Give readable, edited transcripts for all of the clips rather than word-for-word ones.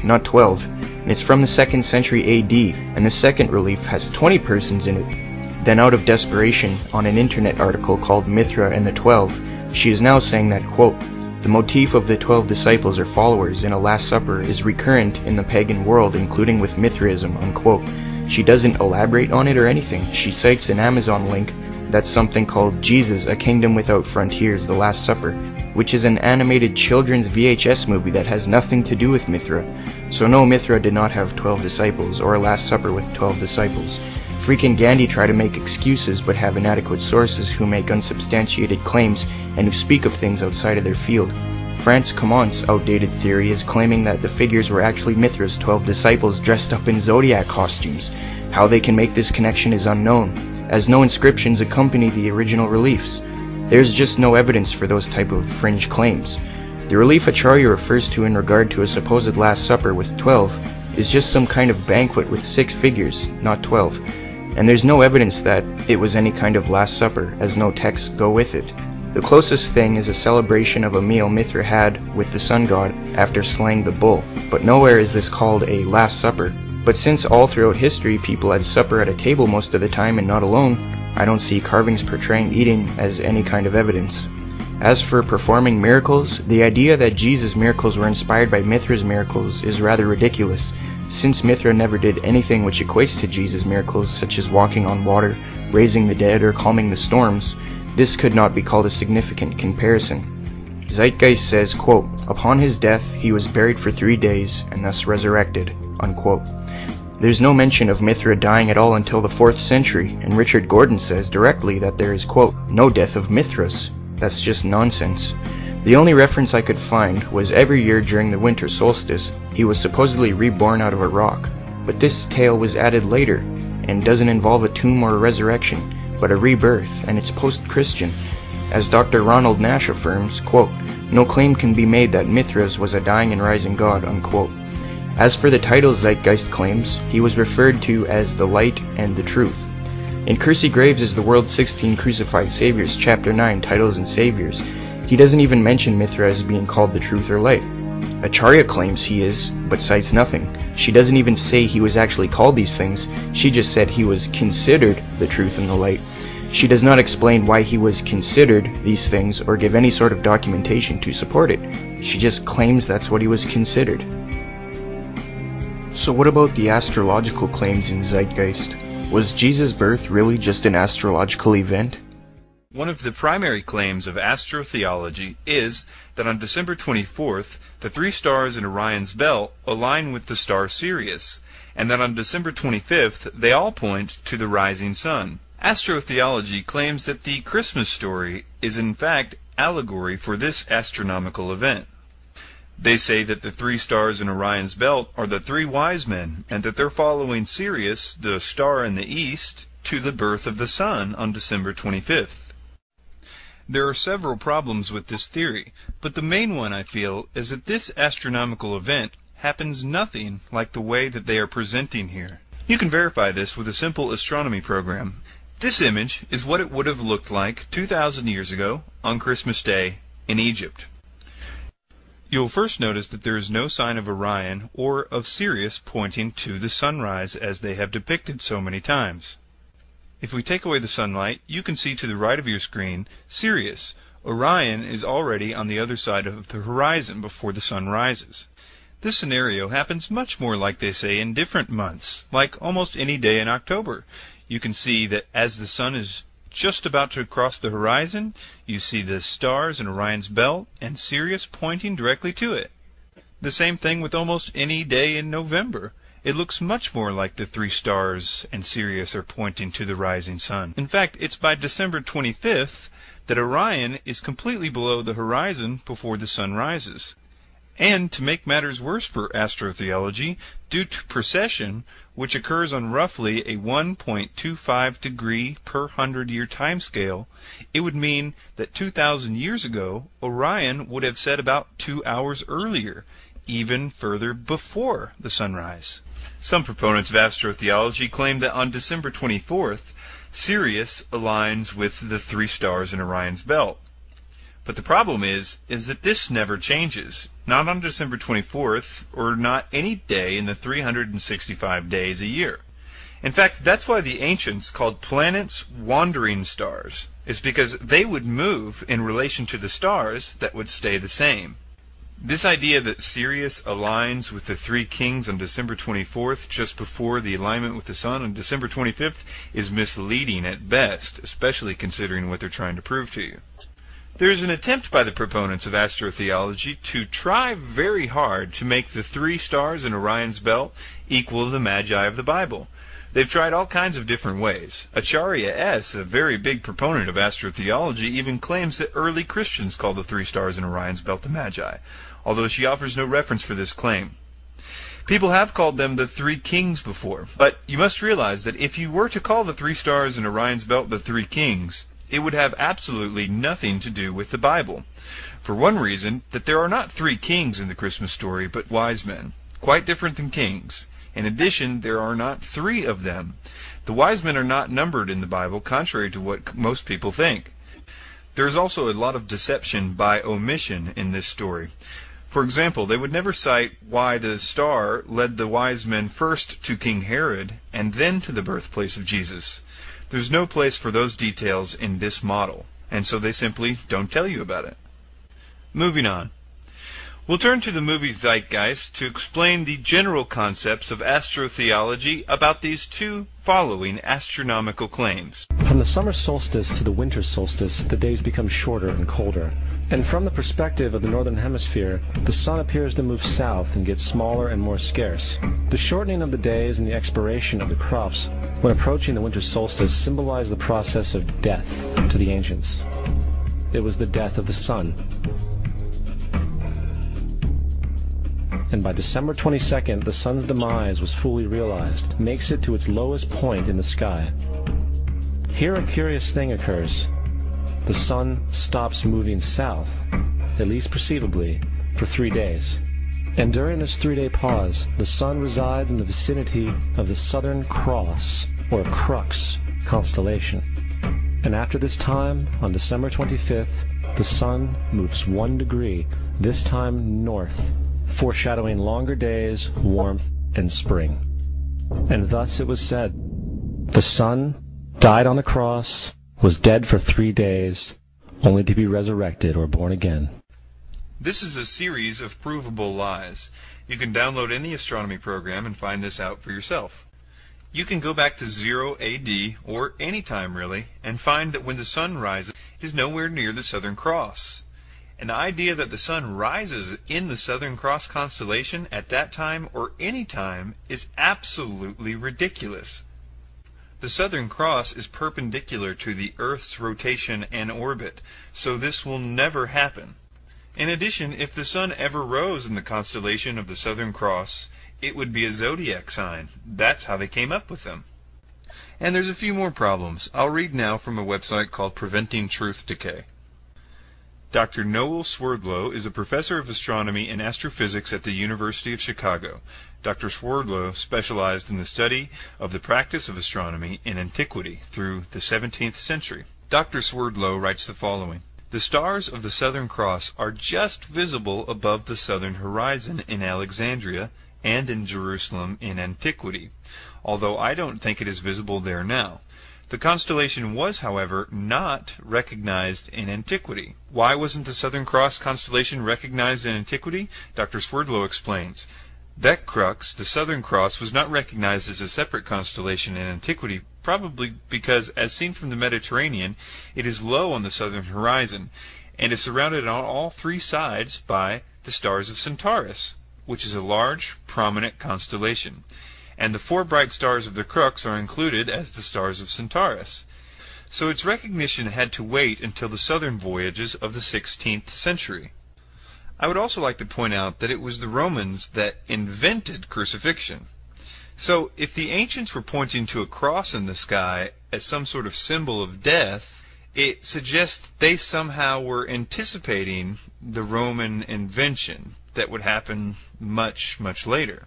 not 12, and it's from the 2nd century AD, and the second relief has 20 persons in it. Then out of desperation, on an internet article called Mithra and the 12, she is now saying that, quote, the motif of the 12 disciples or followers in a Last Supper is recurrent in the pagan world, including with Mithraism, unquote. She doesn't elaborate on it or anything. She cites an Amazon link that's something called Jesus, A Kingdom Without Frontiers, The Last Supper, which is an animated children's VHS movie that has nothing to do with Mithra. So no, Mithra did not have 12 disciples, or a Last Supper with 12 disciples. Freaking Gandhi try to make excuses but have inadequate sources who make unsubstantiated claims and who speak of things outside of their field. Franz Commont's outdated theory is claiming that the figures were actually Mithra's 12 disciples dressed up in zodiac costumes. How they can make this connection is unknown, as no inscriptions accompany the original reliefs. There's just no evidence for those type of fringe claims. The relief Acharya refers to in regard to a supposed Last Supper with 12 is just some kind of banquet with 6 figures, not 12, and there's no evidence that it was any kind of Last Supper, as no texts go with it. The closest thing is a celebration of a meal Mithra had with the sun god after slaying the bull, but nowhere is this called a Last Supper. But since all throughout history people had supper at a table most of the time and not alone, I don't see carvings portraying eating as any kind of evidence. As for performing miracles, the idea that Jesus' miracles were inspired by Mithra's miracles is rather ridiculous, since Mithra never did anything which equates to Jesus' miracles, such as walking on water, raising the dead, or calming the storms. This could not be called a significant comparison. Zeitgeist says, quote, upon his death he was buried for 3 days and thus resurrected, unquote. There's no mention of Mithra dying at all until the 4th century, and Richard Gordon says directly that there is, quote, no death of Mithras. That's just nonsense. The only reference I could find was every year during the winter solstice, he was supposedly reborn out of a rock. But this tale was added later, and doesn't involve a tomb or a resurrection, but a rebirth, and it's post-Christian. As Dr. Ronald Nash affirms, quote, no claim can be made that Mithras was a dying and rising god, unquote. As for the title Zeitgeist claims, he was referred to as the Light and the Truth. In Kersey Graves' The World's 16 Crucified Saviors, Chapter 9, Titles and Saviors, he doesn't even mention Mithra as being called the Truth or Light. Acharya claims he is, but cites nothing. She doesn't even say he was actually called these things, she just said he was considered the Truth and the Light. She does not explain why he was considered these things or give any sort of documentation to support it. She just claims that's what he was considered. So what about the astrological claims in Zeitgeist? Was Jesus' birth really just an astrological event? One of the primary claims of astrotheology is that on December 24th, the 3 stars in Orion's belt align with the star Sirius, and that on December 25th, they all point to the rising sun. Astrotheology claims that the Christmas story is in fact allegory for this astronomical event. They say that the 3 stars in Orion's belt are the 3 wise men, and that they're following Sirius, the star in the east, to the birth of the sun on December 25th. There are several problems with this theory, but the main one, I feel, is that this astronomical event happens nothing like the way that they are presenting here. You can verify this with a simple astronomy program. This image is what it would have looked like 2,000 years ago on Christmas Day in Egypt. You'll first notice that there is no sign of Orion or of Sirius pointing to the sunrise as they have depicted so many times. If we take away the sunlight, you can see to the right of your screen Sirius. Orion is already on the other side of the horizon before the sun rises. This scenario happens much more like they say in different months, like almost any day in October. You can see that as the sun is just about to cross the horizon, you see the stars in Orion's belt and Sirius pointing directly to it. The same thing with almost any day in November. It looks much more like the 3 stars and Sirius are pointing to the rising sun. In fact, it's by December 25th that Orion is completely below the horizon before the sun rises. And to make matters worse for astrotheology, due to precession, which occurs on roughly a 1.25 degree per 100-year timescale, it would mean that 2,000 years ago, Orion would have set about 2 hours earlier, even further before the sunrise. Some proponents of astrotheology claim that on December 24th, Sirius aligns with the 3 stars in Orion's belt. But the problem is that this never changes. Not on December 24th, or not any day in the 365 days a year. In fact, that's why the ancients called planets wandering stars, is because they would move in relation to the stars that would stay the same. This idea that Sirius aligns with the three kings on December 24th, just before the alignment with the sun on December 25th, is misleading at best, especially considering what they're trying to prove to you. There is an attempt by the proponents of astrotheology to try very hard to make the three stars in Orion's belt equal the Magi of the Bible. They've tried all kinds of different ways. Acharya S., a very big proponent of astrotheology, even claims that early Christians called the three stars in Orion's belt the Magi, although she offers no reference for this claim. People have called them the three kings before, but you must realize that if you were to call the three stars in Orion's belt the three kings, it would have absolutely nothing to do with the Bible. For one reason, that there are not three kings in the Christmas story, but wise men, quite different than kings. In addition, there are not three of them. The wise men are not numbered in the Bible, contrary to what most people think. There is also a lot of deception by omission in this story. For example, they would never cite why the star led the wise men first to King Herod and then to the birthplace of Jesus. There's no place for those details in this model, and so they simply don't tell you about it. Moving on. We'll turn to the movie Zeitgeist to explain the general concepts of astrotheology about these two following astronomical claims. From the summer solstice to the winter solstice, the days become shorter and colder. And from the perspective of the northern hemisphere, the sun appears to move south and get smaller and more scarce. The shortening of the days and the expiration of the crops when approaching the winter solstice symbolize the process of death to the ancients. It was the death of the sun. And by December 22nd, the sun's demise was fully realized, makes it to its lowest point in the sky. Here a curious thing occurs. The sun stops moving south, at least perceivably, for 3 days. And during this 3-day pause, the sun resides in the vicinity of the Southern Cross, or Crux, constellation. And after this time, on December 25th, the sun moves 1 degree, this time north, foreshadowing longer days, warmth, and spring. And thus it was said, the sun died on the cross, was dead for 3 days, only to be resurrected or born again. This is a series of provable lies. You can download any astronomy program and find this out for yourself. You can go back to 0 AD, or any time really, and find that when the sun rises, it is nowhere near the Southern Cross. And the idea that the sun rises in the Southern Cross constellation at that time or any time is absolutely ridiculous. The Southern Cross is perpendicular to the Earth's rotation and orbit, so this will never happen. In addition, if the sun ever rose in the constellation of the Southern Cross, it would be a zodiac sign. That's how they came up with them. And there's a few more problems. I'll read now from a website called Preventing Truth Decay. Dr. Noel Swerdlow is a professor of astronomy and astrophysics at the University of Chicago. Dr. Swerdlow specialized in the study of the practice of astronomy in antiquity through the 17th century. Dr. Swerdlow writes the following. The stars of the Southern Cross are just visible above the southern horizon in Alexandria and in Jerusalem in antiquity, although I don't think it is visible there now. The constellation was, however, not recognized in antiquity. Why wasn't the Southern Cross constellation recognized in antiquity? Dr. Swerdlow explains. That crux, the Southern Cross, was not recognized as a separate constellation in antiquity, probably because, as seen from the Mediterranean, it is low on the southern horizon, and is surrounded on all 3 sides by the stars of Centaurus, which is a large, prominent constellation. And the 4 bright stars of the crux are included as the stars of Centaurus. So its recognition had to wait until the southern voyages of the 16th century. I would also like to point out that it was the Romans that invented crucifixion. So if the ancients were pointing to a cross in the sky as some sort of symbol of death, it suggests they somehow were anticipating the Roman invention that would happen much, much later.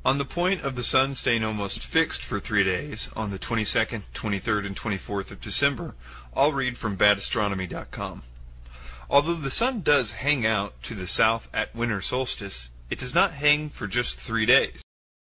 On the point of the sun staying almost fixed for 3 days, on the 22nd, 23rd, and 24th of December, I'll read from badastronomy.com. Although the sun does hang out to the south at winter solstice, it does not hang for just 3 days.